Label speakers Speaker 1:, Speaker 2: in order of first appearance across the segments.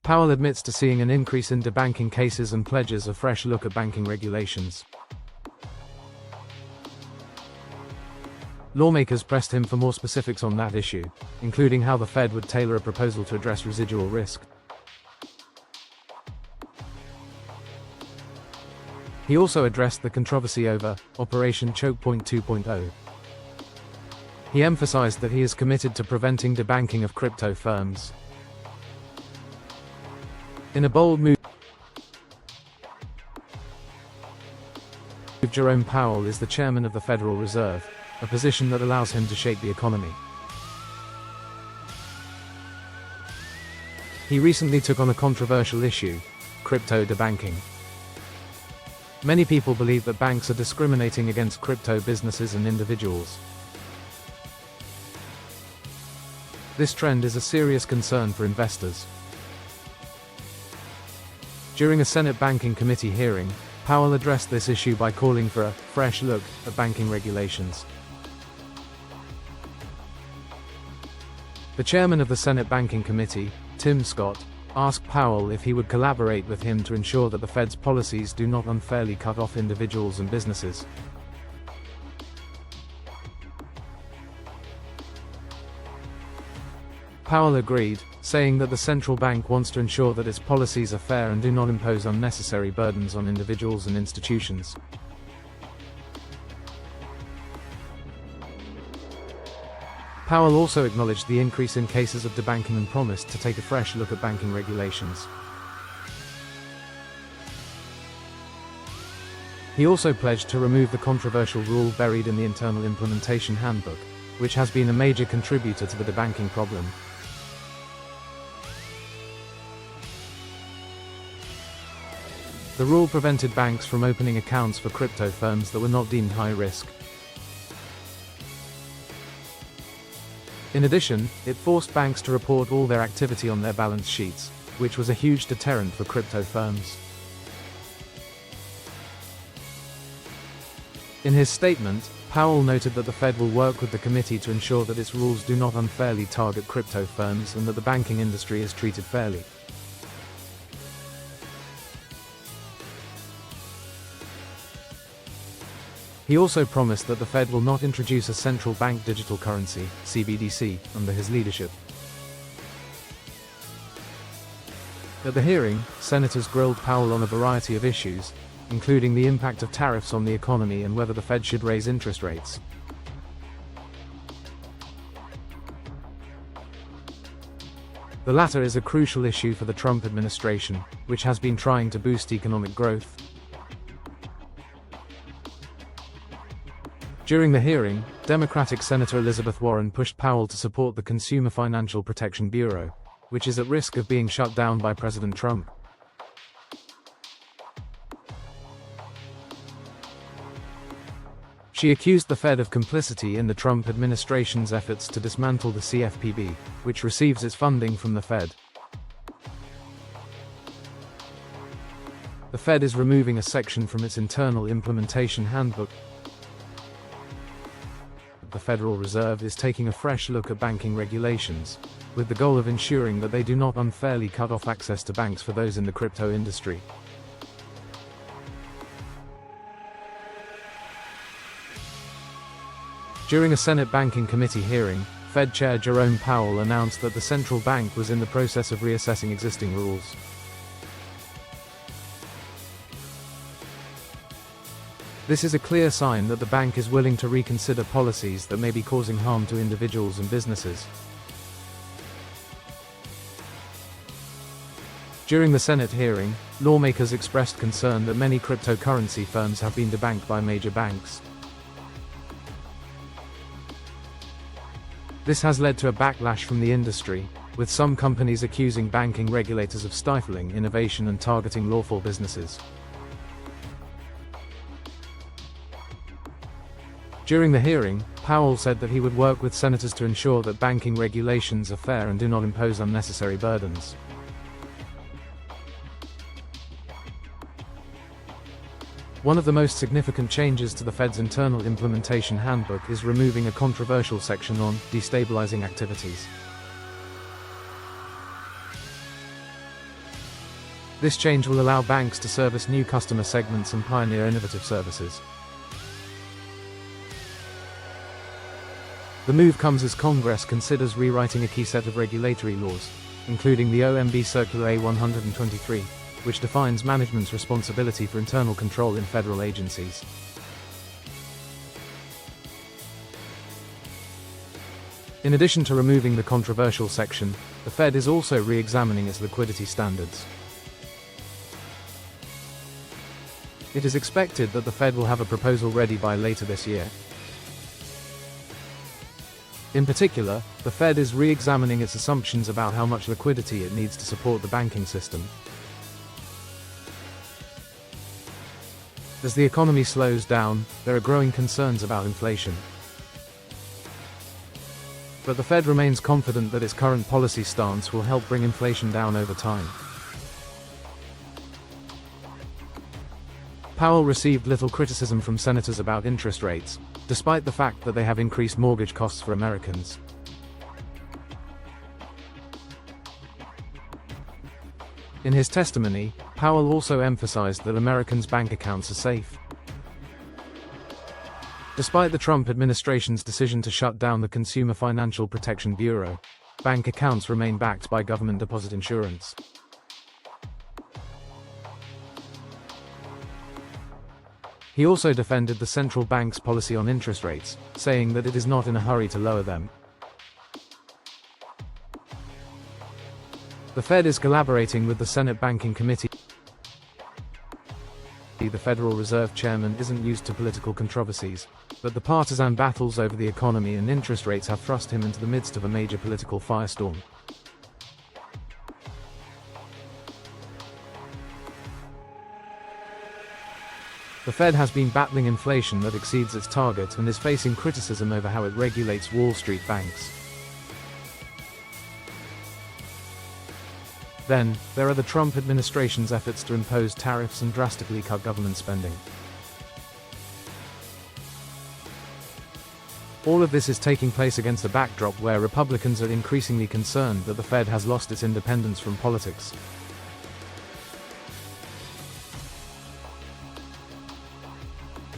Speaker 1: Powell admits to seeing an increase in debanking cases and pledges a fresh look at banking regulations. Lawmakers pressed him for more specifics on that issue, including how the Fed would tailor a proposal to address residual risk. He also addressed the controversy over Operation Chokepoint 2.0. He emphasized that he is committed to preventing debanking of crypto firms. In a bold move, Jerome Powell is the chairman of the Federal Reserve, a position that allows him to shape the economy. He recently took on a controversial issue: crypto debanking. Many people believe that banks are discriminating against crypto businesses and individuals. This trend is a serious concern for investors. During a Senate Banking Committee hearing, Powell addressed this issue by calling for a fresh look at banking regulations. The chairman of the Senate Banking Committee, Tim Scott, asked Powell if he would collaborate with him to ensure that the Fed's policies do not unfairly cut off individuals and businesses. Powell agreed, saying that the central bank wants to ensure that its policies are fair and do not impose unnecessary burdens on individuals and institutions. Powell also acknowledged the increase in cases of debanking and promised to take a fresh look at banking regulations. He also pledged to remove the controversial rule buried in the Internal Implementation Handbook, which has been a major contributor to the debanking problem. The rule prevented banks from opening accounts for crypto firms that were not deemed high risk. In addition, it forced banks to report all their activity on their balance sheets, which was a huge deterrent for crypto firms. In his statement, Powell noted that the Fed will work with the committee to ensure that its rules do not unfairly target crypto firms and that the banking industry is treated fairly. He also promised that the Fed will not introduce a central bank digital currency, CBDC, under his leadership. At the hearing, senators grilled Powell on a variety of issues, including the impact of tariffs on the economy and whether the Fed should raise interest rates. The latter is a crucial issue for the Trump administration, which has been trying to boost economic growth. During the hearing, Democratic Senator Elizabeth Warren pushed Powell to support the Consumer Financial Protection Bureau, which is at risk of being shut down by President Trump. She accused the Fed of complicity in the Trump administration's efforts to dismantle the CFPB, which receives its funding from the Fed. The Fed is removing a section from its Internal Implementation Handbook. The Federal Reserve is taking a fresh look at banking regulations, with the goal of ensuring that they do not unfairly cut off access to banks for those in the crypto industry. During a Senate Banking Committee hearing, Fed Chair Jerome Powell announced that the central bank was in the process of reassessing existing rules. This is a clear sign that the bank is willing to reconsider policies that may be causing harm to individuals and businesses. During the Senate hearing, lawmakers expressed concern that many cryptocurrency firms have been debanked by major banks. This has led to a backlash from the industry, with some companies accusing banking regulators of stifling innovation and targeting lawful businesses. During the hearing, Powell said that he would work with senators to ensure that banking regulations are fair and do not impose unnecessary burdens. One of the most significant changes to the Fed's Internal Implementation Handbook is removing a controversial section on destabilizing activities. This change will allow banks to service new customer segments and pioneer innovative services. The move comes as Congress considers rewriting a key set of regulatory laws, including the OMB Circular A-123, which defines management's responsibility for internal control in federal agencies. In addition to removing the controversial section, the Fed is also re-examining its liquidity standards. It is expected that the Fed will have a proposal ready by later this year. In particular, the Fed is re-examining its assumptions about how much liquidity it needs to support the banking system. As the economy slows down, there are growing concerns about inflation. But the Fed remains confident that its current policy stance will help bring inflation down over time. Powell received little criticism from senators about interest rates, despite the fact that they have increased mortgage costs for Americans. In his testimony, Powell also emphasized that Americans' bank accounts are safe. Despite the Trump administration's decision to shut down the Consumer Financial Protection Bureau, bank accounts remain backed by government deposit insurance. He also defended the central bank's policy on interest rates, saying that it is not in a hurry to lower them. The Fed is collaborating with the Senate Banking Committee. The Federal Reserve Chairman isn't used to political controversies, but the partisan battles over the economy and interest rates have thrust him into the midst of a major political firestorm. The Fed has been battling inflation that exceeds its target and is facing criticism over how it regulates Wall Street banks. Then, there are the Trump administration's efforts to impose tariffs and drastically cut government spending. All of this is taking place against a backdrop where Republicans are increasingly concerned that the Fed has lost its independence from politics.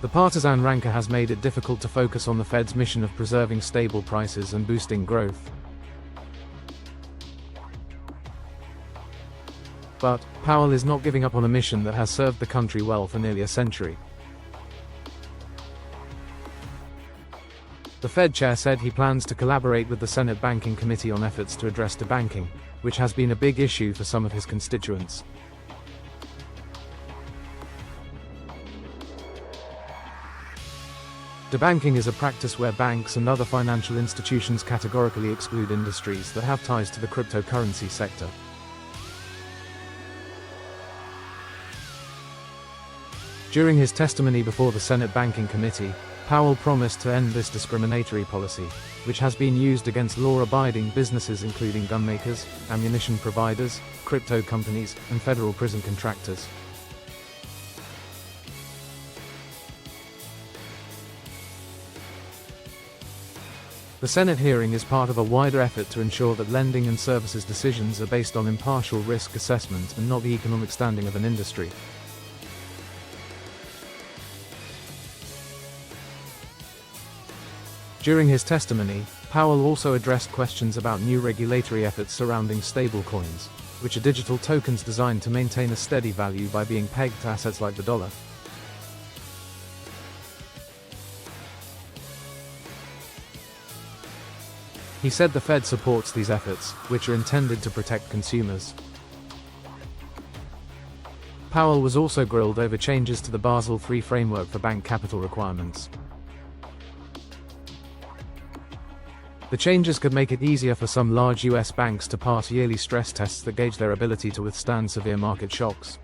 Speaker 1: The partisan rancor has made it difficult to focus on the Fed's mission of preserving stable prices and boosting growth. But Powell is not giving up on a mission that has served the country well for nearly a century. The Fed chair said he plans to collaborate with the Senate Banking Committee on efforts to address debanking, which has been a big issue for some of his constituents. Debanking is a practice where banks and other financial institutions categorically exclude industries that have ties to the cryptocurrency sector. During his testimony before the Senate Banking Committee, Powell promised to end this discriminatory policy, which has been used against law-abiding businesses including gun makers, ammunition providers, crypto companies, and federal prison contractors. The Senate hearing is part of a wider effort to ensure that lending and services decisions are based on impartial risk assessment and not the economic standing of an industry. During his testimony, Powell also addressed questions about new regulatory efforts surrounding stablecoins, which are digital tokens designed to maintain a steady value by being pegged to assets like the dollar. He said the Fed supports these efforts, which are intended to protect consumers. Powell was also grilled over changes to the Basel III framework for bank capital requirements. The changes could make it easier for some large US banks to pass yearly stress tests that gauge their ability to withstand severe market shocks.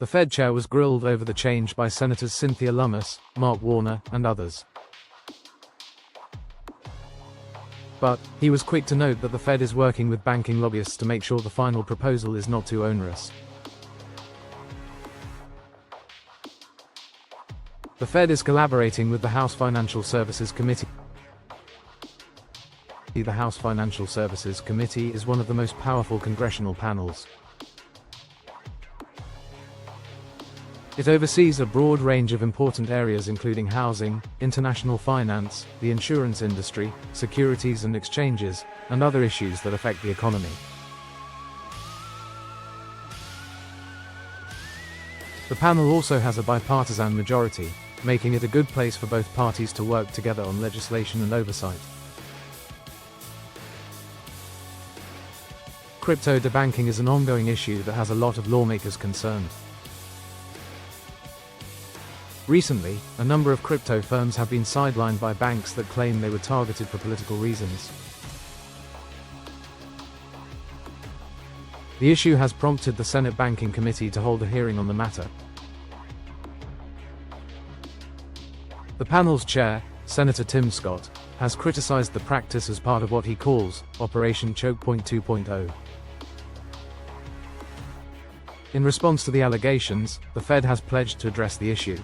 Speaker 1: The Fed chair was grilled over the change by Senators Cynthia Lummis, Mark Warner, and others. But he was quick to note that the Fed is working with banking lobbyists to make sure the final proposal is not too onerous. The Fed is collaborating with the House Financial Services Committee The House Financial Services Committee is one of the most powerful congressional panels. It oversees a broad range of important areas including housing, international finance, the insurance industry, securities and exchanges, and other issues that affect the economy. The panel also has a bipartisan majority, making it a good place for both parties to work together on legislation and oversight. Crypto debanking is an ongoing issue that has a lot of lawmakers concerned. Recently, a number of crypto firms have been sidelined by banks that claim they were targeted for political reasons. The issue has prompted the Senate Banking Committee to hold a hearing on the matter. The panel's chair, Senator Tim Scott, has criticized the practice as part of what he calls Operation Choke Point 2.0. In response to the allegations, the Fed has pledged to address the issue.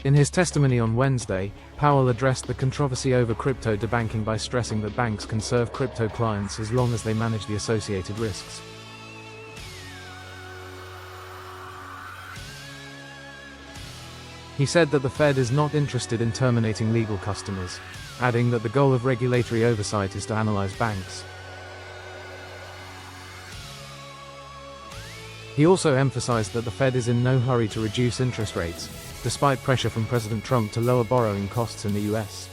Speaker 1: In his testimony on Wednesday, Powell addressed the controversy over crypto debanking by stressing that banks can serve crypto clients as long as they manage the associated risks. He said that the Fed is not interested in terminating legal customers, adding that the goal of regulatory oversight is to analyze banks. He also emphasized that the Fed is in no hurry to reduce interest rates, despite pressure from President Trump to lower borrowing costs in the US.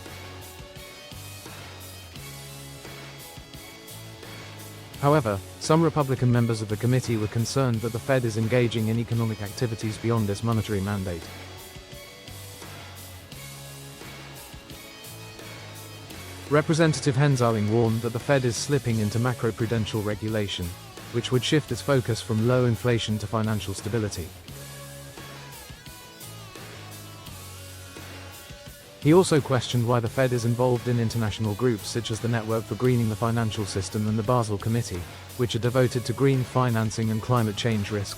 Speaker 1: However, some Republican members of the committee were concerned that the Fed is engaging in economic activities beyond its monetary mandate. Representative Henzaling warned that the Fed is slipping into macroprudential regulation, which would shift its focus from low inflation to financial stability. He also questioned why the Fed is involved in international groups such as the Network for Greening the Financial System and the Basel Committee, which are devoted to green financing and climate change risk.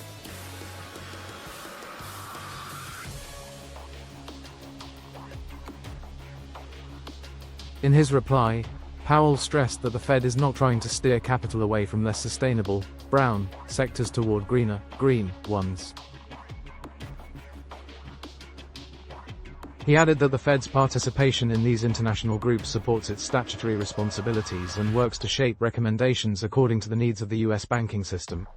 Speaker 1: In his reply, Powell stressed that the Fed is not trying to steer capital away from less sustainable, brown, sectors toward greener, green ones. He added that the Fed's participation in these international groups supports its statutory responsibilities and works to shape recommendations according to the needs of the US banking system.